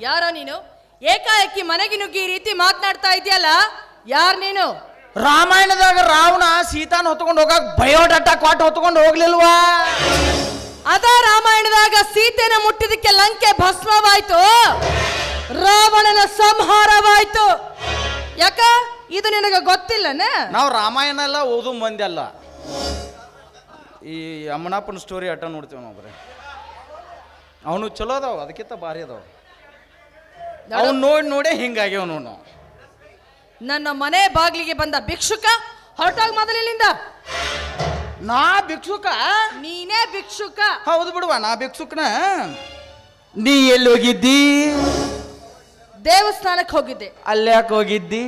ಯಾರೋ ನೀನು? ಏಕಾಏಕಿ ಮನೆಗೆ ನುಗ್ಗಿ ಈ ರೀತಿ ಮಾತನಾಡ್ತಾ ಇದೆಯಲ್ಲ, ಯಾರು ನೀನು? ರಾಮಾಯಣದಾಗ ರಾವಣ ಸೀತಾನ ಹೊತ್ಕೊಂಡು ಹೋಗಕ್ ಬಯೋಡಾಟಾ ಕ್ವಾಟ್ ಹೊತ್ಕೊಂಡು ಹೋಗ್ಲಿಲ್ವಾ? ಅದ ರಾಮಾಯಣದಾಗ ಸೀತೆನ ಮುಟ್ಟಿದಕ್ಕೆ ಲಂಕೆ ಭಸ್ಮವಾಯ್ತು, ರಾವಣನ ಸಂಹಾರವಾಯ್ತು. ಯಾಕ ಇದು ನಿನಗೆ ಗೊತ್ತಿಲ್ಲನ? ನಾವು ರಾಮಾಯಣ ಎಲ್ಲ ಓದು ಮಂದಿ ಅಲ್ಲ, ಈ ಅಮ್ಮನಪ್ಪನ ಸ್ಟೋರಿ ಅಟ ನೋಡ್ತೀವಿ ನಾವು. ಬರೀ ಅವನು ಚಲೋ ಅದಾವ, ಅದಕ್ಕಿಂತ ಭಾರಿ ಅದಾವ. ಅವ್ನು ನೋಡೇ ಹಿಂಗಾಗ್ಯಾವ ನಾವು. ನನ್ನ ಮನೆ ಬಾಗಿಲಿಗೆ ಬಂದ ಭಿಕ್ಷುಕ ಹೊರಟಾಗ ಮೊದಲಿನಿಂದ. ನಾ ಭಿಕ್ಷುಕ? ನೀನೇ ಭಿಕ್ಷುಕ. ಹೌದು ಬಿಡುವ, ನಾ ಭಿಕ್ಷುಕನ. ನೀ ಎಲ್ಲಿ ಹೋಗಿದ್ದಿ? ದೇವಸ್ಥಾನಕ್ಕೆ ಹೋಗಿದ್ದೆ. ಅಲ್ಯಾಕೆ ಹೋಗಿದ್ದಿ?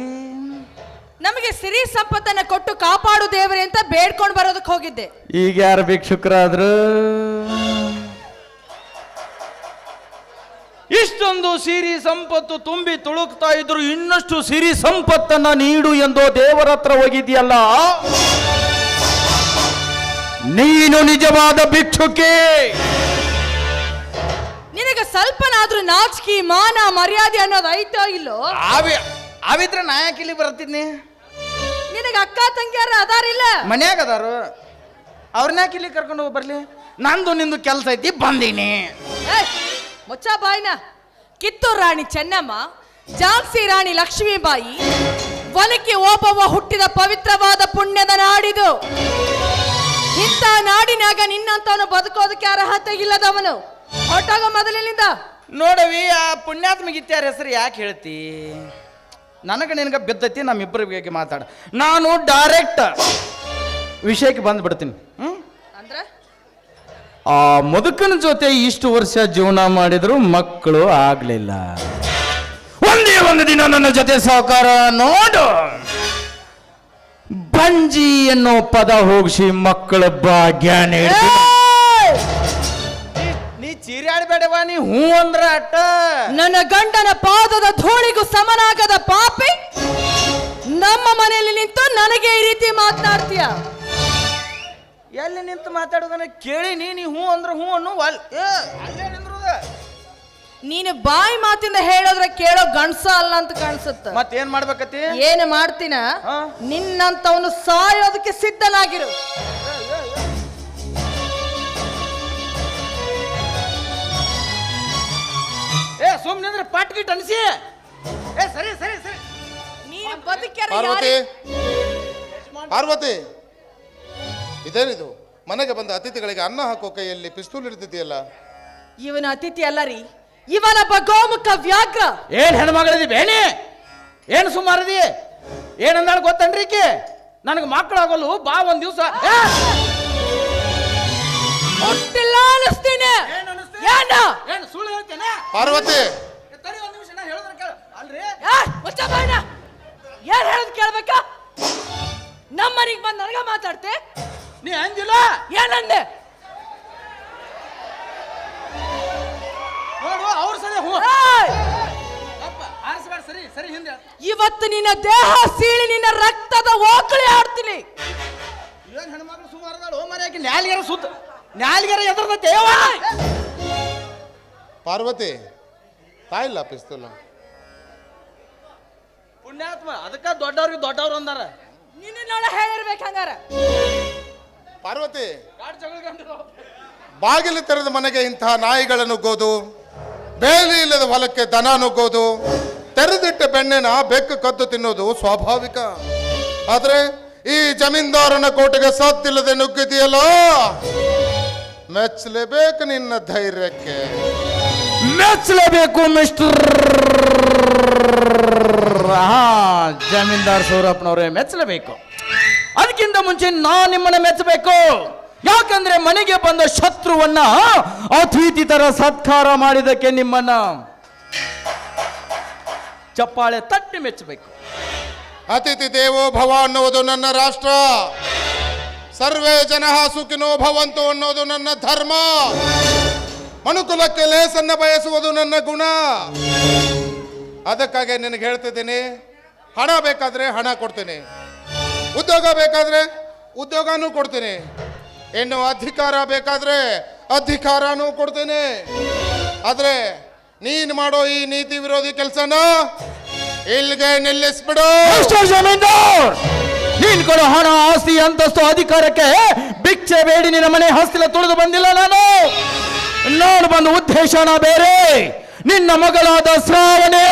ನಮಗೆ ಸಿರಿ ಸಂಪತ್ತನ್ನ ಕೊಟ್ಟು ಕಾಪಾಡು ದೇವರೇ ಅಂತ ಬೇಡ್ಕೊಂಡು ಬರೋದಕ್ಕೆ ಹೋಗಿದ್ದೆ. ಈಗ ಯಾರು ಭಿಕ್ಷುಕರಾದ್ರು? ಇಷ್ಟೊಂದು ಸಿರಿ ಸಂಪತ್ತು ತುಂಬಿ ತುಳುಕ್ತಾ ಇದ್ರು, ಇನ್ನಷ್ಟು ಸಿರಿ ಸಂಪತ್ತನ್ನ ನೀಡು ಎಂದೋ ದೇವರ ಹತ್ರ ಹೋಗಿದ್ಯಲ್ಲ, ನೀನು ನಿಜವಾದ ಭಿಕ್ಷುಕೆ. ನಿನಗೆ ಸ್ವಲ್ಪನಾದ್ರೂ ನಾಚಿಕೆ ಮಾನ ಮರ್ಯಾದೆ ಅನ್ನೋದು ಐತೋ ಇಲ್ಲೋ? ಅವಿದ್ರೆ ನಾ ಯಾಕೆ ಇಲ್ಲಿ ಬರ್ತಿದ್ನಿ? ನಿನಗೆ ಅಕ್ಕ ತಂಗಿಯಾರ ಅದಾರಿಲ್ಲ? ಮನ್ಯಾಗ ಅದಾರು, ಅವ್ರನ್ನ ಯಾಕೆ ಇಲ್ಲಿ ಕರ್ಕೊಂಡು ಹೋಗಿ ಬರ್ಲಿ? ನಂದು ನಿಂದು ಕೆಲಸ ಐತಿ, ಬಂದೀನಿ. ಮುಚ್ಚ ಬಾಯ್ನ. ಕಿತ್ತೂರು ರಾಣಿ ಚೆನ್ನಮ್ಮ, ಝಾನ್ಸಿ ರಾಣಿ ಲಕ್ಷ್ಮೀಬಾಯಿ, ವನಕ್ಕೆ ಓಬವ್ವ ಹುಟ್ಟಿದ ಪವಿತ್ರವಾದ ಪುಣ್ಯದ ನಾಡಿದು. ಇಂಥ ನಾಡಿನಾಗ ನಿನ್ನಂತವನು ಬದುಕೋದಕ್ಕೆ ಅರ್ಹತೆ ಇಲ್ಲದವನು. ಹೊರಟಾಗ ಮೊದಲಿನಿಂದ. ನೋಡವಿ, ಆ ಪುಣ್ಯಾತ್ಮಗಿತ್ಯಾರ ಹೆಸರು ಯಾಕೆ ಹೇಳ್ತಿ? ನನಗೆ ನಿನಗೆ ಬಿದ್ದೈತಿ, ನಮ್ಮಿಬ್ಬರಿಗೆ ಮಾತಾಡ. ನಾನು ಡೈರೆಕ್ಟ್ ವಿಷಯಕ್ಕೆ ಬಂದ್ಬಿಡ್ತೀನಿ. ಅಂದ್ರೆ ಆ ಮುದುಕನ ಜೊತೆ ಇಷ್ಟು ವರ್ಷ ಜೀವನ ಮಾಡಿದ್ರು ಮಕ್ಕಳು ಆಗ್ಲಿಲ್ಲ. ಒಂದೇ ಒಂದು ದಿನ ನನ್ನ ಜೊತೆ ಸಾಕಾರ ನೋಡು, ಬಂಜಿ ಅನ್ನೋ ಪದ ಹೋಗಿಸಿ ಮಕ್ಕಳ ಭಾಗ್ಯ ನೀಡಿ. ನೀ ಚೀರಾಡಬೇಡವಾ, ನೀ ಹೂ ಅಂದ್ರ ಅಟ್ಟ. ನನ್ನ ಗಂಡನ ಪಾದದ ಧೂಳಿಗೂ ಸಮನಾಗದ ಪಾಪಿ ನಮ್ಮ ಮನೆಯಲ್ಲಿ ನಿಂತು ನನಗೆ ಈ ರೀತಿ ಮಾತನಾಡ್ತೀಯ? ಎಲ್ಲಿ ನಿಂತು ಮಾತಾಡೋದನ್ನ ಕೇಳಿ ನೀ ಹೂ ಅಂದ್ರೆ ಹೂ ಅನ್ನು ಅಲ್ಲೇ ನಿಂದ್ರದ. ನೀನು ಬಾಯಿ ಮಾತಿಂದ ಹೇಳೋದ್ರೆ ಕೇಳೋ ಗಂಡಸ ಅಲ್ಲ ಅಂತ ಕಾಣಿಸುತ್ತ. ಮತ್ತೇನ್ ಮಾಡ್ಬೇಕತಿ? ಏನು ಮಾಡ್ತೀನ? ನಿನ್ನಂತವನು ಸಾಯೋದಕ್ಕೆ ಸಿದ್ಧನಾಗಿರು. ಸುಮ್ನೆ ಪಾಟ್ಗಿಟ್ ಅನ್ಸಿ. ಸರಿ ಸರಿ ಸರಿ. ನೀನು ಬದುಕ್ಯಾರ? ಪಾರ್ವತಿ, ಇದೇನಿದು? ಮನೆಗೆ ಬಂದ ಅತಿಥಿಗಳಿಗೆ ಅನ್ನ ಹಾಕೋ ಕೈಯಲ್ಲಿ ಪಿಸ್ತೂಲ್ ಹಿಡಿದಿದೆಯಲ್ಲ? ಇವನ ಅತಿಥಿ ಅಲ್ಲ ರೀ, ಇವನೊಬ್ಬ ಗೋಮುಖ ವ್ಯಾಘ್ರ. ಏನ್ ಹೆಣ್ಮಗಳದಿ ಬೇನೆ? ಏನ್ ಸುಮಾರದಿ? ಏನಂದಾಳ ಗೊತ್ತನ್ರಿ ಈಕೆ? ನನಗೆ ಮಕ್ಕಳಾಗಲು ಬಾ ಒಂದ್ ದಿವ್ಸ. ಹುಟ್ಟಿಲ್ಲ ಅನಿಸ್ತೀನಿ. ಏನು ಸುಳ್ಳು ಹೇಳ್ತೇನೆ? ಪಾರ್ವತಿ, ಏನ್ ಹೇಳದ್ ಕೇಳ್ಬೇಕಾ? ನಮ್ಮನಿಗೆ ಬಂದ್ ನನಗ ಮಾತಾಡ್ತೆ? ನೀ ಅಂದಿಲ್ಲ? ಏನಂದೆ? ನೋಡು ಅವ್ರ ಸರಿ ಸರಿ ಸರಿ ಹಿಂದೆ. ಇವತ್ತು ನಿನ್ನ ದೇಹ ಸೀಳಿ ನಿನ್ನ ರಕ್ತದ ಓಕಳಿ ಆಡ್ತೀನಿ. ಏನ್ ಹೆಣ್ಮಕ್ಳು ಸುಮಾರದಾಳು ಮರ್ಯಾಕೆ ನ್ಯಾಲಿಗೆರ ಸುತ್ತ ನ್ಯಾಲಿಗೆರ ಎದುರ್ದೈತೆ. ಪಾರ್ವತಿ, ತಾಯಿಲ್ಲ ಪಿಸ್ತೂಲ್. ಪುಣ್ಯಾತ್ಮ, ಅದಕ್ಕ ದೊಡ್ಡವ್ರಿಗೆ ದೊಡ್ಡವ್ರು ಅಂದಾರ. ನಿನ್ನ ಹೇಳಿರ್ಬೇಕಂಗಾರ. ಪಾರ್ವತಿ, ಬಾಗಿಲು ತೆರೆದ ಮನೆಗೆ ಇಂತಹ ನಾಯಿಗಳನ್ನು ನುಗ್ಗೋದು, ಬೇಲಿ ಇಲ್ಲದ ಹೊಲಕ್ಕೆ ದನ ನುಗ್ಗೋದು, ತೆರೆದಿಟ್ಟ ಬೆಣ್ಣೆನ ಬೆಕ್ಕು ಕದ್ದು ತಿನ್ನೋದು ಸ್ವಾಭಾವಿಕ. ಆದ್ರೆ ಈ ಜಮೀನ್ದಾರನ ಕೋಟೆಗೆ ಸಾಧ್ಯಲ್ಲದೆ ನುಗ್ಗಿದೆಯಲ್ಲ, ಮೆಚ್ಚಲೇಬೇಕು ನಿನ್ನ ಧೈರ್ಯಕ್ಕೆ. ಮೆಚ್ಚಲೇಬೇಕು ಮಿಸ್ಟರ್ ಜಮೀನ್ದಾರ್ ಸೌರಪ್ಪನವ್ರೆ, ಮೆಚ್ಚಲೇಬೇಕು. ಅದಕ್ಕಿಂತ ಮುಂಚೆ ನಾನು ನಿಮ್ಮನ್ನ ಮೆಚ್ಚಬೇಕು. ಯಾಕಂದ್ರೆ ಮನೆಗೆ ಬಂದ ಶತ್ರುವನ್ನ ಅತಿಥಿ ತರ ಸತ್ಕಾರ ಮಾಡಿದಕ್ಕೆ ನಿಮ್ಮನ್ನ ಚಪ್ಪಾಳೆ ತಟ್ಟಿ ಮೆಚ್ಚಬೇಕು. ಅತಿಥಿ ದೇವೋ ಭವ ಅನ್ನುವುದು ನನ್ನ ರಾಷ್ಟ್ರ, ಸರ್ವೇ ಜನ ಸುಖಿನೋ ಭವಂತು ಅನ್ನೋದು ನನ್ನ ಧರ್ಮ, ಮನುಕುಲಕ್ಕೆ ಲೇಸನ್ನ ಬಯಸುವುದು ನನ್ನ ಗುಣ. ಅದಕ್ಕಾಗಿ ನಿನಗೆ ಹೇಳ್ತಿದ್ದೀನಿ, ಹಣ ಬೇಕಾದ್ರೆ ಹಣ ಕೊಡ್ತೀನಿ, ಉದ್ಯೋಗ ಬೇಕಾದ್ರೆ ಉದ್ಯೋಗನೂ ಕೊಡ್ತೀನಿ, ಇನ್ನು ಅಧಿಕಾರ ಬೇಕಾದ್ರೆ ಅಧಿಕಾರನೂ ಕೊಡ್ತೀನಿ. ಆದ್ರೆ ನೀನ್ ಮಾಡೋ ಈ ನೀತಿ ವಿರೋಧಿ ಕೆಲಸನ ಇಲ್ಲಿಗೆ ನಿಲ್ಲಿಸ್ಬಿಡು. ಜಮೀನ್ದಾರ್, ನೀನ್ ಕೊಡೋ ಹಣ, ಆಸ್ತಿ, ಅಂತಸ್ತು, ಅಧಿಕಾರಕ್ಕೆ ಭಿಕ್ಷೆ ಬೇಡಿ ನಿನ್ನ ಮನೆ ಹಸ್ತಿಲ ತುಳಿದು ಬಂದಿಲ್ಲ. ನಾನು ಬಂದ ಉದ್ದೇಶನ ಬೇರೆ. ನಿನ್ನ ಮಗಳಾದ ಶ್ರಾವಣಿ,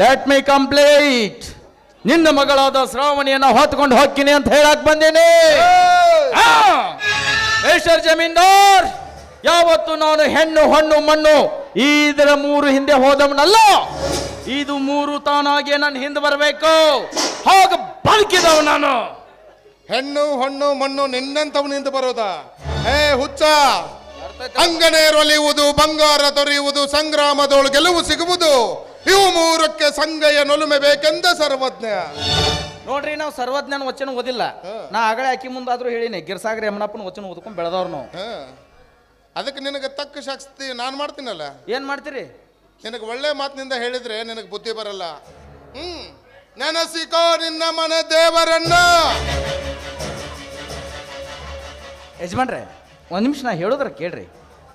ಲೆಟ್ ಮೀ ಕಂಪ್ಲೀಟ್. ನಿನ್ನ ಮಗಳಾದ ಶ್ರಾವಣಿಯನ್ನ ಹೊತ್ಕೊಂಡು ಹೋಗ್ತೀನಿ ಅಂತ ಹೇಳಕ್ ಬಂದೇನೆ. ಮಿಸ್ಟರ್ ಜಮೀನ್ದಾರ್, ಯಾವತ್ತು ನಾನು ಹೆಣ್ಣು ಹೊಣ್ಣು ಮಣ್ಣು ಇದರ ಮೂರು ಹಿಂದೆ ಹೋದವನಲ್ಲ. ಇದು ಮೂರು ತಾನಾಗೆ ನನ್ನ ಹಿಂದೆ ಬರಬೇಕು. ಹೋಗ ಬದುಕಿದವ ನಾನು. ಹೆಣ್ಣು ಹೊಣ್ಣು ಮಣ್ಣು ನಿನ್ನಂತವನಿಂದ ಬರೋದಾ? ಹುಚ್ಚ, ಅಂಗನೆ ರೊಲಿಯುವುದು, ಬಂಗಾರ ದೊರೆಯುವುದು, ಸಂಗ್ರಾಮದೊಳು ಗೆಲುವು ಸಿಗುವುದು, ಇವು ಮೂರಕ್ಕೆ ಸಂಗಯ್ಯ ನೊಲುಮೆ ಬೇಕೆಂದ ಸರ್ವಜ್ಞ. ನೋಡ್ರಿ, ನಾವು ಸರ್ವಜ್ಞನ ವಚನ ಓದಿಲ್ಲ. ನಾ ಆಗಲೇ ಅಕ್ಕಿ ಮುಂದಾದ್ರೂ ಹೇಳಿನಿ, ಗಿರ್ಸಾಗರ ಯಮನಪ್ಪನ ವಚನ ಓದ್ಕೊಂಡು ಬೆಳೆದವ್ರು ನಾವು. ಅದಕ್ಕೆ ನಿನಗೆ ತಕ್ಕ ಶಾಸ್ತಿ ನಾನು ಮಾಡ್ತೀನಲ್ಲ. ಏನ್ ಮಾಡ್ತೀರಿ? ನಿನಗೆ ಒಳ್ಳೆ ಮಾತಿನಿಂದ ಹೇಳಿದ್ರೆ ನಿನಗೆ ಬುದ್ಧಿ ಬರಲ್ಲ. ನೆನಸಿಕೋ ನಿನ್ನ ಮನೆ ದೇವರನ್ನ. ಯಜಮಾನ್ರೆ, ಒಂದ್ ನಿಮಿಷ ನಾ ಹೇಳೋದ್ರ ಕೇಳ್ರಿ.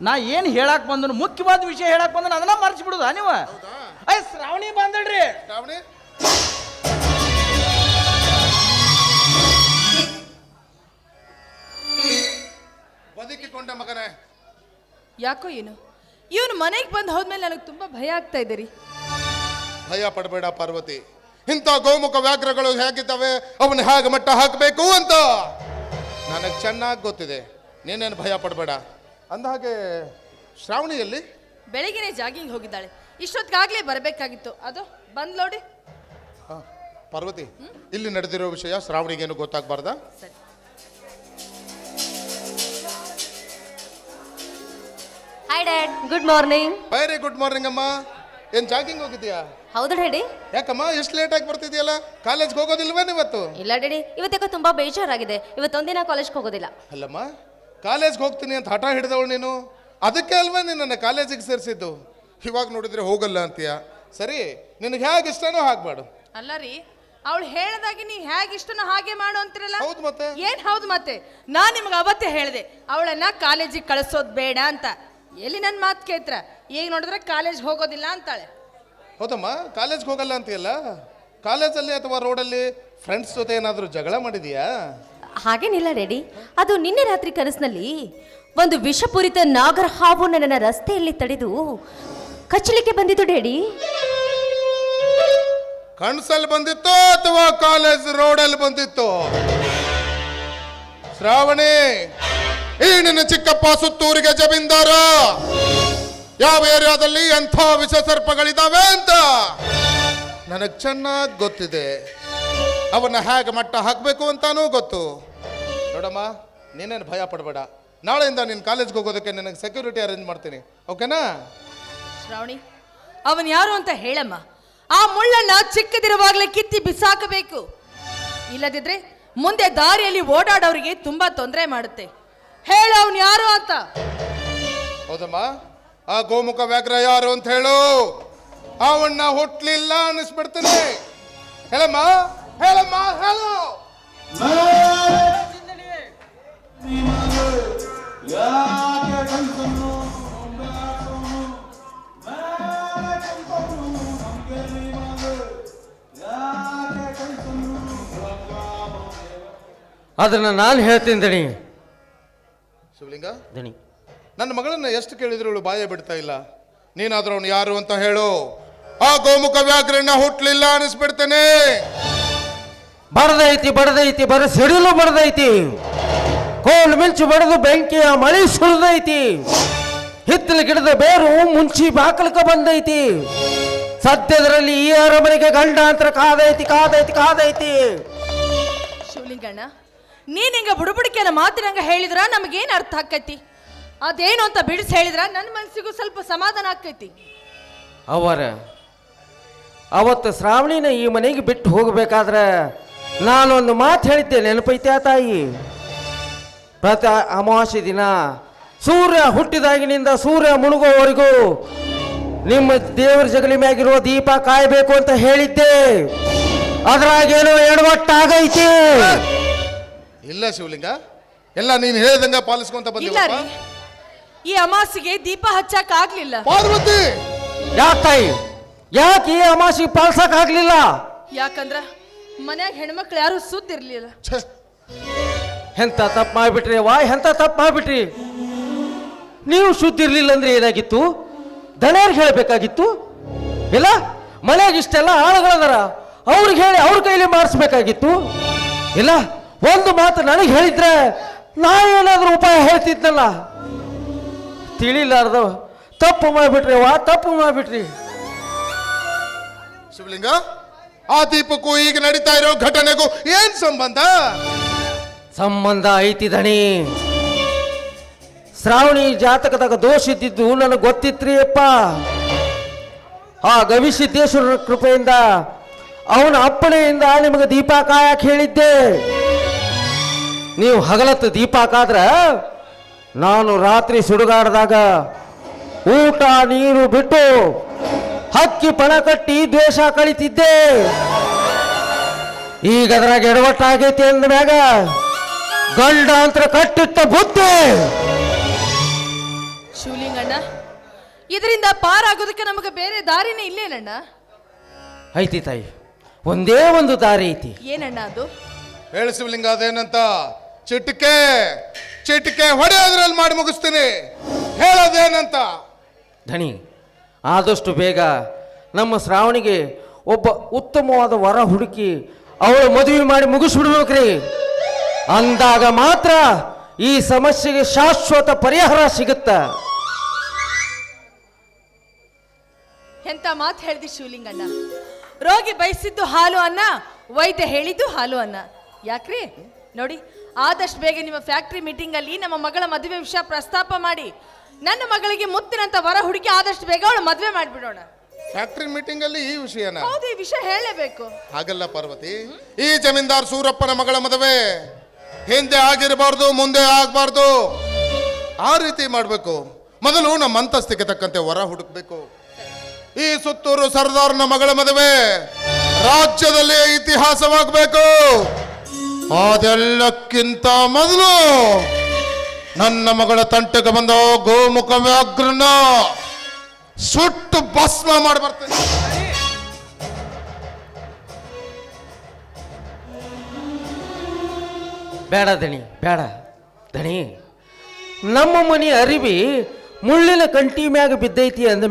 ನಾ ಏನ್ ಹೇಳಕ್ ಬಂದನು, ಮುಖ್ಯವಾದ ವಿಷಯ ಹೇಳಕ್ ಬಂದನು, ಅದನ್ನ ಮರ್చి ಬಿಡುದಾ ನೀವು? ಅಯ್ಯ, ಶ್ರಾವಣಿ ಬಂದಳ್ರಿ. ಶ್ರಾವಣಿ, ಬದುಕಿಕೊಂಡ ಮಗನೇ. ಯಾಕೋ ಏನು, ಇವನು ಮನೆಗೆ ಬಂದು ಹೋದ್ಮೇಲೆ ನನಗೆ ತುಂಬಾ ಭಯ ಆಗ್ತಾ ಇದೆ ರೀ. ಭಯ ಪಡಬೇಡ ಪಾರ್ವತಿ. ಇಂಥ ಗೋಮುಖ ವ್ಯಾಘ್ರಗಳು ಹೇಗಿದ್ದಾವೆ, ಅವನ್ನ ಹೇಗೆ ಮಟ್ಟ ಹಾಕಬೇಕು ಅಂತ ನನಗೆ ಚೆನ್ನಾಗಿ ಗೊತ್ತಿದೆ. ನೀನೇನು ಭಯ ಪಡಬೇಡ. ಅಂದಹಾಗೆ ಶ್ರಾವಣಿಯಲ್ಲಿ ಬೆಳಗ್ಗೆನೆ ಜಾಗಿಂಗ್ ಹೋಗಿದ್ದಾಳೆ, ಇಷ್ಟೊತ್ತಿಗಾಗ್ಲೇ ಬರಬೇಕಾಗಿತ್ತು. ಅದು ಬಂದ್ ನೋಡಿ. ಪಾರ್ವತಿ, ಇಲ್ಲಿ ನಡೆದಿರೋ ವಿಷಯ ಶ್ರಾವಣಿಗೇನು ಗೊತ್ತಾಗಬಾರ್ದಾ? ಸರಿ. Hi dad, good morning. Very good morning ಅಮ್ಮ. ಏನ್ ಜಾಗಿಂಗ್ ಹೋಗಿದ್ಯಾ? ಹೌದು ಡ್ಯಾಡಿ. ಯಾಕಮ್ಮ ಎಷ್ಟು ಲೇಟ್ ಆಗಿ ಬರ್ತಿದ್ಯಲ್ಲ? ಕಾಲೇಜ್ಗೆ ಹೋಗೋದಿಲ್ವೇನು ಇವತ್ತು? ಇಲ್ಲ ಡ್ಯಾಡಿ, ಇವತ್ತೇಕೋ ತುಂಬಾ ಬೇಜಾರಾಗಿದೆ. ಇವತ್ತೊಂದಿನ ಕಾಲೇಜ್ಗೆ ಹೋಗೋದಿಲ್ಲ. ಅಲ್ಲಮ್ಮ, ಕಾಲೇಜ್ಗೆ ಹೋಗ್ತೀನಿ ಅಂತ ಹಠ ಹಿಡಿದವಳು ನೀನು. ಅದಕ್ಕೆ ಅಲ್ವಾ ನಿನ್ನ ಕಾಲೇಜಿಗೆ ಸೇರಿಸಿದ್ದು. ಇವಾಗ ನೋಡಿದ್ರೆ ಹೋಗಲ್ಲ ಅಂತೀಯ. ಸರಿ, ನಿನಗೆ ಹೇಗೆ ಇಷ್ಟನೋ ಹಾಕ್ಬೇಡು. ಅಲ್ಲ ರೀ, ಅವಳು ಹೇಳ್ದಾಗೆ ನೀವು ಹೇಗೆ ಇಷ್ಟನೋ ಹಾಗೆ ಮಾಡು ಅಂತಿರಲ್ಲ. ಹೌದು ಮತ್ತೆ. ಏನ್ ಹೌದು ಮತ್ತೆ? ನಾನ್ ನಿಮ್ಗೆ ಅವತ್ತೇ ಹೇಳಿದೆ ಅವಳನ್ನ ಕಾಲೇಜಿಗೆ ಕಳಿಸೋದು ಬೇಡ ಅಂತ. ಎಲ್ಲಿ ನನ್ನ ಮಾತು ಕೇಳ್ತ್ರ? ಈಗ ನೋಡಿದ್ರೆ ಕಾಲೇಜ್ ಹೋಗೋದಿಲ್ಲ ಅಂತಾಳೆ. ಹೌದಮ್ಮ, ಕಾಲೇಜ್ಗೆ ಹೋಗಲ್ಲ ಅಂತೀಯಲ್ಲ. ಕಾಲೇಜಲ್ಲಿ ಅಥವಾ ರೋಡಲ್ಲಿ ಫ್ರೆಂಡ್ಸ್ ಜೊತೆ ಏನಾದರೂ ಜಗಳ ಮಾಡಿದೀಯಾ? ಹಾಗೇನಿಲ್ಲ ಡ್ಯಾಡಿ, ಅದು ನಿನ್ನೆ ರಾತ್ರಿ ಕನಸಿನಲ್ಲಿ ಒಂದು ವಿಷಪೂರಿತ ನಾಗರ ಹಾವು ನನ್ನ ರಸ್ತೆಯಲ್ಲಿ ತಡೆದು ಕಚ್ಚಲಿಕ್ಕೆ ಬಂದಿದ್ದು ಡ್ಯಾಡಿ. ಕನ್ಸಲ್ಲಿ ಬಂದಿತ್ತು ಅಥವಾ ಕಾಲೇಜ್ ರೋಡಲ್ಲಿ ಬಂದಿತ್ತು? ಶ್ರಾವಣಿ, ಈ ನಿನ್ನ ಚಿಕ್ಕಪ್ಪ ಸುತ್ತೂರಿಗೆ ಜಮೀನ್ದಾರ. ಯಾವ ಏರಿಯಾದಲ್ಲಿ ಎಂಥ ವಿಷ ಸರ್ಪಗಳಿದಾವೆ ಅಂತ ನನಗೆ ಚೆನ್ನಾಗಿ ಗೊತ್ತಿದೆ. ಅವನ್ನ ಹೇಗೆ ಮಟ್ಟ ಹಾಕಬೇಕು ಅಂತಾನೂ ಗೊತ್ತು. ನೋಡಮ್ಮ, ನೀನೇನು ಭಯ ಪಡಬೇಡ. ನಾಳೆಯಿಂದ ನೀನು ಕಾಲೇಜ್ಗೆ ಹೋಗೋದಕ್ಕೆ ನನಗೆ ಸೆಕ್ಯೂರಿಟಿ ಅರೇಂಜ್ ಮಾಡ್ತೀನಿ. ಓಕೆನಾ? ಶ್ರಾವಣಿ, ಅವನ್ ಯಾರು ಅಂತ ಹೇಳಮ್ಮ. ಆ ಮುಳ್ಳನ್ನ ಚಿಕ್ಕದಿರುವಾಗಲೇ ಕಿತ್ತಿ ಬಿಸಾಕಬೇಕು. ಇಲ್ಲದಿದ್ರೆ ಮುಂದೆ ದಾರಿಯಲ್ಲಿ ಓಡಾಡೋರಿಗೆ ತುಂಬಾ ತೊಂದರೆ ಮಾಡುತ್ತೆ. ಹೇಳು, ಅವನ್ ಯಾರು ಅಂತ. ಹೌದಮ್ಮ, ಆ ಗೋಮುಖ ವ್ಯಾಘ್ರ ಯಾರು ಅಂತ ಹೇಳು. ಅವನ್ನ ಹುಟ್ಲಿಲ್ಲ ಅನ್ನಿಸ್ಬಿಡ್ತೀನಿ. ಹೇಳಮ್ಮ, ಹೇಳಮ್ಮ, ಹೇಳು. ಅದನ್ನ ನಾನು ಹೇಳ್ತೀನಿ ದಣಿ. ಶಿವಲಿಂಗ, ದಣಿ, ನನ್ನ ಮಗಳನ್ನ ಎಷ್ಟು ಕೇಳಿದ್ರು ಇವಳು ಬಾಯೇ ಬಿಡ್ತಾ ಇಲ್ಲ. ನೀನಾದ್ರೂ ಅವನು ಯಾರು ಅಂತ ಹೇಳು. ಆ ಗೋಮುಖ ವ್ಯಾಘ್ರನ್ನ ಹುಟ್ಲಿಲ್ಲ ಅನಿಸ್ಬಿಡ್ತೇನೆ. ಬಡದೈತಿ ಬಡದೈತಿ ಬರ ಸಿಡಿಲು ಬಡದೈತಿ, ಕೋಲ್ ಮಿಂಚು ಬಡದು ಬೆಂಕಿಯ ಮಳಿ ಸುರಿದೈತಿ, ಹಿತ್ತಲ ಗಿಡದ ಬೇರು ಮುಂಚಿ ಬಾಕಲಕ ಬಂದೈತಿ, ಸದ್ಯದರಲ್ಲಿ ಈ ಅರಮನೆಗೆ ಗಂಡಾಂತರ ಕಾದೈತಿ ಕಾದೈತಿ ಕಾದೈತಿ. ಶಿವಲಿಂಗಣ್ಣ, ನೀನ್ ಹಿಂಗ ಬುಡುಬುಡಿಕೆಲ್ಲ ಮಾತಿನಂಗ ಹೇಳಿದ್ರ ನಮಗೇನು ಅರ್ಥ ಆಕೈತಿ? ಅದೇನು ಅಂತ ಬಿಡಿಸಿ ಹೇಳಿದ್ರ ನನ್ನ ಮನಸ್ಸಿಗೂ ಸ್ವಲ್ಪ ಸಮಾಧಾನ ಆಕೈತಿ. ಅವತ್ತು ಶ್ರಾವಣಿನ ಈ ಮನೆಗೆ ಬಿಟ್ಟು ಹೋಗಬೇಕಾದ್ರೆ ನಾನೊಂದು ಮಾತು ಹೇಳಿದ್ದೆ, ನೆನಪೈತೆ ಆ ತಾಯಿ? ಪ್ರತಿ ಅಮಾವಾಸ್ಯೆ ದಿನ ಸೂರ್ಯ ಹುಟ್ಟಿದಾಗಿನಿಂದ ಸೂರ್ಯ ಮುಳುಗೋವರೆಗೂ ನಿಮ್ಮ ದೇವರ ಜಗಲಿ ಮ್ಯಾಗಿರುವ ದೀಪ ಕಾಯಬೇಕು ಅಂತ ಹೇಳಿದ್ದೆ. ಅದ್ರಾಗೇನೋ ಎಡವಟ್ಟಾಗೈತಿ. ಇಲ್ಲ ಶಿವಲಿಂಗ, ಎಲ್ಲ ನೀನು ಹೇಳಿದಂಗ ಪಾಲಿಸ್ಕೊಂತ ಇಲ್ಲ ಬಂದಿಲ್ಲ. ರೀ, ಈ ಅಮಾಸಿಗೆ ದೀಪ ಹಚ್ಚಕ್ ಆಗ್ಲಿಲ್ಲ. ಪಾರ್ವತಿ ಯಾಕೆ ತಾಯಿ, ಯಾಕೆ ಈ ಅಮಾಸಿಗೆ ಪಾಲ್ಸಕ್ ಆಗ್ಲಿಲ್ಲ? ಯಾಕಂದ್ರ ಮನ್ಯಾಗ ಹೆಣ್ಮಕ್ಳು ಯಾರು ಸುದ್ದಿರ್ಲಿಲ್ಲ. ಛೆ, ಎಂತ ತಪ್ಪು ಮಾಡ್ಬಿಟ್ರಿ ವಾ, ಎಂತ ತಪ್ಪು ಮಾಡ್ಬಿಟ್ರಿ. ನೀವು ಶುದ್ಧ ಇರ್ಲಿಲ್ಲ ಅಂದ್ರೆ ಏನಾಗಿತ್ತು? ದಣಿಯರ್ಗೆ ಹೇಳಬೇಕಾಗಿತ್ತು. ಇಲ್ಲ, ಮನೆಯಾಗ ಇಷ್ಟೆಲ್ಲ ಆಳುಗಳದಾರ, ಅವ್ರಿಗೆ ಹೇಳಿ ಅವ್ರ ಕೈಲಿ ಮಾಡಿಸ್ಬೇಕಾಗಿತ್ತು. ಇಲ್ಲ, ಒಂದು ಮಾತು ನನಗೆ ಹೇಳಿದ್ರೆ ನಾ ಏನಾದ್ರೂ ಉಪಾಯ ಹೇಳ್ತಿದ್ನಲ್ಲ. ತಿಳಿಲಾರ್ದು ತಪ್ಪು ಮಾಡ್ಬಿಟ್ರಿ ವಾ, ತಪ್ಪು ಮಾಡ್ಬಿಟ್ರಿ. ಶಿವಲಿಂಗ, ಆ ದೀಪಕ್ಕೂ ಈಗ ನಡೀತಾ ಇರೋ ಘಟನೆಗೂ ಏನ್ ಸಂಬಂಧ? ಸಂಬಂಧ ಐತಿ ದಣಿ. ಶ್ರಾವಣಿ ಜಾತಕದಾಗ ದೋಷ ಇದ್ದಿದ್ದು ನನಗೆ ಗೊತ್ತಿತ್ರಿ ಅಪ್ಪ. ಆ ಗವಿಸಿದ್ದೇಶ್ವರನ ಕೃಪೆಯಿಂದ, ಅವನ ಅಪ್ಪಣೆಯಿಂದ ನಿಮಗೆ ದೀಪ ಕಾಯಕ್ ಹೇಳಿದ್ದೆ. ನೀವು ಹಗಲತ್ತು ದೀಪ ಕಾದ್ರ ನಾನು ರಾತ್ರಿ ಸುಡುಗಾಡ್ದಾಗ ಊಟ ನೀರು ಬಿಟ್ಟು ಹಕ್ಕಿ ಪಣ ಕಟ್ಟಿ ದ್ವೇಷ ಕಳಿತಿದ್ದೆ. ಈಗ ಅದ್ರಾಗ ಎಡವಟ್ಟಾಗೈತಿ ಅಂದ್ಮ್ಯಾಗ ಗಂಡಾಂತರ ಕಟ್ಟಿಟ್ಟ ಬುದ್ಧಿ. ಶಿವಲಿಂಗಣ್ಣ, ಇದರಿಂದ ಪಾರಾಗೋದಕ್ಕೆ ನಮಗೆ ಬೇರೆ ದಾರಿನೇ ಇಲ್ಲೇನಣ್ಣ? ಐತಿ ತಾಯಿ, ಒಂದೇ ಒಂದು ದಾರಿ ಐತಿ. ಏನಣ್ಣ ಅದು? ಹೇಳು ಶಿವಲಿಂಗ, ಅದೇನಂತ? ಚಿಟಿಕೆ ಚಿಟಿಕೆ ಹೊಡೆಯೋದ್ರಲ್ಲಿ ಮಾಡಿ ಮುಗಿಸ್ತೀನಿ. ಹೇಳೋದೇನಂತ? ಧಣಿ, ಆದಷ್ಟು ಬೇಗ ನಮ್ಮ ಶ್ರಾವಣಿಗೆ ಒಬ್ಬ ಉತ್ತಮವಾದ ವರ ಹುಡುಕಿ ಅವಳು ಮದುವೆ ಮಾಡಿ ಮುಗಿಸ್ಬಿಡ್ಬೇಕ್ರಿ. ಅಂದಾಗ ಮಾತ್ರ ಈ ಸಮಸ್ಯೆಗೆ ಶಾಶ್ವತ ಪರಿಹಾರ ಸಿಗುತ್ತ. ಎಂತ ಮಾತು ಹೇಳ್ದಿ ಶಿವಲಿಂಗಣ್ಣ. ರೋಗಿ ಬಯಸಿದ್ದು ಹಾಲು ಅನ್ನ, ವೈದ್ಯ ಹೇಳಿದ್ದು ಹಾಲು ಅನ್ನ. ಯಾಕ್ರಿ ನೋಡಿ, ಆದಷ್ಟು ಬೇಗ ನಿಮ್ಮ ಫ್ಯಾಕ್ಟ್ರಿ ಮೀಟಿಂಗ್ ಅಲ್ಲಿ ನಮ್ಮ ಮಗಳ ಮದುವೆ ವಿಷಯ ಪ್ರಸ್ತಾಪ ಮಾಡಿ ನನ್ನ ಮಗಳಿಗೆ ಮುತ್ತಿನಂತ ವರ ಹುಡುಕಿ ಆದಷ್ಟು ಬೇಗ ಅವಳು ಮದುವೆ ಮಾಡಿಬಿಡೋಣ. ಫ್ಯಾಕ್ಟ್ರಿ ಮೀಟಿಂಗ್ ಅಲ್ಲಿ ಈ ವಿಷಯನ? ಹೌದು, ಈ ವಿಷಯ ಹೇಳಲೇಬೇಕು. ಹಾಗಲ್ಲ ಪಾರ್ವತಿ, ಈ ಜಮೀನ್ದಾರ್ ಸೂರಪ್ಪನ ಮಗಳ ಮದುವೆ ಹಿಂದೆ ಆಗಿರಬಾರ್ದು, ಮುಂದೆ ಆಗ್ಬಾರ್ದು. ಆ ರೀತಿ ಮಾಡ್ಬೇಕು. ಮೊದಲು ನಮ್ಮ ಅಂತಸ್ತಿಗೆ ತಕ್ಕಂತೆ ವರ ಹುಡುಕ್ಬೇಕು. ಈ ಸುತ್ತೂರು ಸರ್ದಾರ್ನ ಮಗಳ ಮದುವೆ ರಾಜ್ಯದಲ್ಲಿ ಇತಿಹಾಸವಾಗಬೇಕು. ಅದೆಲ್ಲಕ್ಕಿಂತ ಮೊದಲು ನನ್ನ ಮಗಳ ತಂಟೆಗೆ ಬಂದ ಗೋಮುಖ ವ್ಯಾಘ್ರನ ಸುಟ್ಟು ಭಸ್ಮ ಮಾಡಿ ಬರ್ತೇನೆ. ಬೇಡ ದಣಿ, ಬೇಡ ದಣಿ. ನಮ್ಮ ಮನೆ ಅರಿವಿ ಮುಳ್ಳಿನ ಕಂಟಿ ಮ್ಯಾಗ ಬಿದ್ದೈತಿ ಅಂದ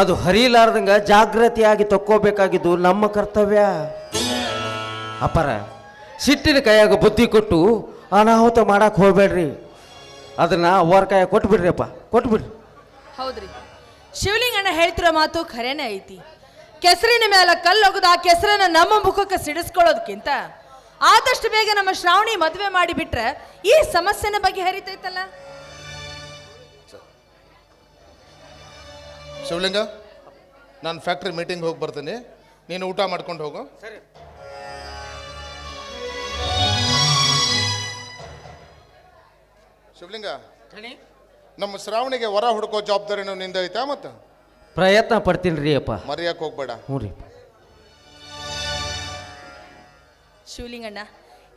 ಅದು ಹರಿಲಾರ್ದಂಗ ಜಾಗೃತಿಯಾಗಿ ತಕ್ಕೋಬೇಕಾಗಿದ್ದು ನಮ್ಮ ಕರ್ತವ್ಯ. ಅಪರ ಸಿಟ್ಟಿನ ಕೈಯಾಗ ಬುದ್ಧಿ ಕೊಟ್ಟು ಅನಾಹುತ ಮಾಡಕ್ ಹೋಗ್ಬೇಡ್ರಿ. ಅದನ್ನ ಅವ್ರ ಕೈಯಾಗ ಕೊಟ್ಬಿಡ್ರಿಪ್ಪ, ಕೊಟ್ಬಿಡ್ರಿ. ಹೌದ್ರಿ, ಶಿವಲಿಂಗಣ್ಣ ಹೇಳ್ತಿರೋ ಮಾತು ಖರೇನೆ ಐತಿ. ಕೆಸರಿನ ಮೇಲೆ ಕಲ್ಲೊಗದು ಆ ಕೆಸರನ್ನ ನಮ್ಮ ಮುಖಕ್ಕೆ ಸಿಡಿಸ್ಕೊಳ್ಳೋದಕ್ಕಿಂತ ಆದಷ್ಟು ಬೇಗ ನಮ್ಮ ಶ್ರಾವಣಿ ಮದುವೆ ಮಾಡಿ ಬಿಟ್ರೆ ಈ ಸಮಸ್ಯೆನ ಬಗೆಹರಿತೈತಲ್ಲ. ಶಿವಲಿಂಗ, ನಾನು ಫ್ಯಾಕ್ಟ್ರಿ ಮೀಟಿಂಗ್ ಹೋಗಿ ಬರ್ತೀನಿ, ನೀನು ಊಟ ಮಾಡ್ಕೊಂಡು ಹೋಗು. ಸರಿ. ಶಿವಲಿಂಗ, ನಮ್ಮ ಶ್ರಾವಣಿಗೆ ವರ ಹುಡುಕೋ ಜವಾಬ್ದಾರಿನೂ ನಿಂದ ಐತಾ? ಮತ್ತೆ ಪ್ರಯತ್ನ ಪಡ್ತೀನಿ ರೀ ಅಪ್ಪ. ಮರ್ಯಾಕ್ ಹೋಗ್ಬೇಡ. ಹ್ಞೂ ರೀ. ಶಿವಲಿಂಗಣ್ಣ,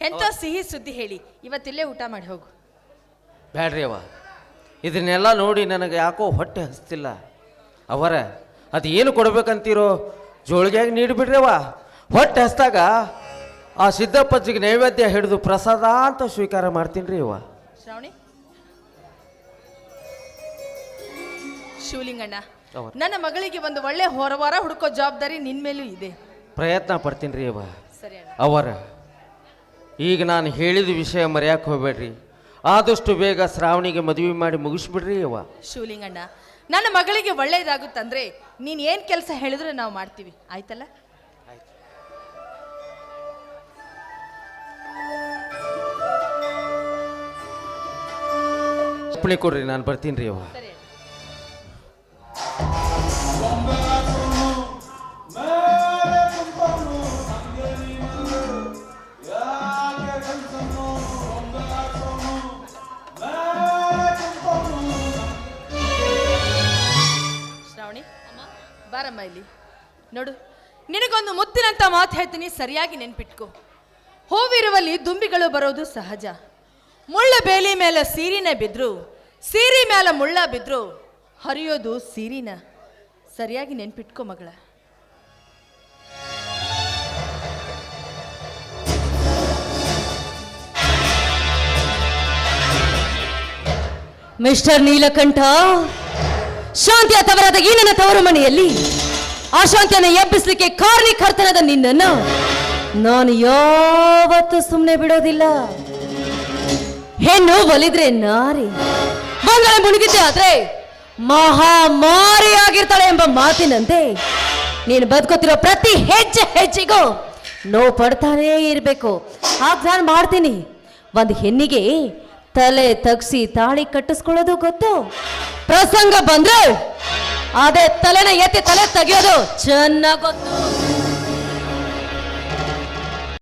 ಎಂತ ಸಿಹಿ ಸುದ್ದಿ ಹೇಳಿ ಇವತ್ತಿಲ್ಲೇ ಊಟ ಮಾಡಿ ಹೋಗು. ಬ್ಯಾಡ್ರಿ ಅವ, ಇದನ್ನೆಲ್ಲ ನೋಡಿ ನನಗೆ ಯಾಕೋ ಹೊಟ್ಟೆ ಹಸ್ತಿಲ್ಲ. ಅವರ ಅದು ಏನು ಕೊಡ್ಬೇಕಂತೀರೋ ಜೋಳಿಗೆಯಾಗಿ ನೀಡಿಬಿಡ್ರಿ ಅವ. ಹೊಟ್ಟೆ ಹಸ್ದಾಗ ಆ ಸಿದ್ದಪ್ಪಜ್ಜಿಗೆ ನೈವೇದ್ಯ ಹಿಡಿದು ಪ್ರಸಾದ ಅಂತ ಸ್ವೀಕಾರ ಮಾಡ್ತೀನಿ ರೀ ಅವ. ಶ್ರಾವಣಿ, ಶಿವಲಿಂಗಣ್ಣ, ಹೌದು. ನನ್ನ ಮಗಳಿಗೆ ಒಂದು ಒಳ್ಳೆ ಹೊರವಾರ ಹುಡುಕೋ ಜವಾಬ್ದಾರಿ ನಿನ್ ಮೇಲೂ ಇದೆ. ಪ್ರಯತ್ನ ಪಡ್ತೀನಿ ರೀ ಅವ. ಸರಿ ಅಣ್ಣ. ಅವರ ಈಗ ನಾನು ಹೇಳಿದ ವಿಷಯ ಮರೆಯಕ್ಕೆ ಹೋಗ್ಬೇಡ್ರಿ. ಆದಷ್ಟು ಬೇಗ ಶ್ರಾವಣಿಗೆ ಮದುವೆ ಮಾಡಿ ಮುಗಿಸ್ಬಿಡ್ರಿ ಅವ. ಶಿವಲಿಂಗಣ್ಣ, ನನ್ನ ಮಗಳಿಗೆ ಒಳ್ಳೇದಾಗುತ್ತಂದ್ರೆ ನೀನ್ ಏನ್ ಕೆಲಸ ಹೇಳಿದ್ರೆ ನಾವು ಮಾಡ್ತೀವಿ, ಆಯ್ತಲ್ಲ? ಅಪ್ಪಣೆ ಕೊಡ್ರಿ, ನಾನು ಬರ್ತೀನಿ ರೀ ಅವ. ಸರಿ ಅಣ್ಣ. ಶ್ರಾವಣಿ, ಬಾರಮ್ಮ ಇಲ್ಲಿ ನೋಡು. ನಿನಗೊಂದು ಮುತ್ತಿನಂತ ಮಾತು ಹೇಳ್ತೀನಿ, ಸರಿಯಾಗಿ ನೆನ್ಪಿಟ್ಕೋ. ಹೂವಿರುವಲ್ಲಿ ದುಂಬಿಗಳು ಬರೋದು ಸಹಜ. ಮುಳ್ಳ ಬೇಲಿ ಮೇಲೆ ಸೀರಿನ ಬಿದ್ರು, ಸೀರಿ ಮೇಲೆ ಮುಳ್ಳ ಬಿದ್ರು ಹರಿಯೋದು ಸೀರಿನ. ಸರಿಯಾಗಿ ನೆನ್ಪಿಟ್ಕೋ ಮಗಳ. ಮಿಸ್ಟರ್ ನೀಲಕಂಠ, ಶಾಂತಿ ತವರಾದ ಈ ನನ್ನ ತವರು ಮನೆಯಲ್ಲಿ ಅಶಾಂತಿಯನ್ನು ಎಬ್ಬಿಸಲಿಕ್ಕೆ ಕಾರಣೀಕರ್ತನದ ನಿನ್ನನ್ನು ನಾನು ಯಾವತ್ತೂ ಸುಮ್ಮನೆ ಬಿಡೋದಿಲ್ಲ. ಹೆಣ್ಣು ಒಲಿದ್ರೆ ನಾರಿ, ಮಂಗಳ ಮುಳುಗಿದ್ದೆ ಆದ್ರೆ ಮಹಾಮಾರಿ ಆಗಿರ್ತಾಳೆ ಎಂಬ ಮಾತಿನಂತೆ ನೀನು ಬದುಕುತ್ತಿರೋ ಪ್ರತಿ ಹೆಜ್ಜೆ ಹೆಜ್ಜೆಗೂ ನೋವು ಪಡ್ತಾನೇ ಇರಬೇಕು. ಆಗ ನಾನು ಮಾಡ್ತೀನಿ. ಒಂದು ಹೆಣ್ಣಿಗೆ ತಲೆ ತಗ್ಸಿ ತಾಳಿ ಕಟ್ಟಿಸ್ಕೊಳ್ಳೋದು ಗೊತ್ತು, ಪ್ರಸಂಗ ಬಂದ್ರೆ ಅದೇ ತಲೆನ ಎತ್ತಿ ತಲೆ ತೆಗಿಯೋದು ಚೆನ್ನಾಗಿ ಗೊತ್ತು.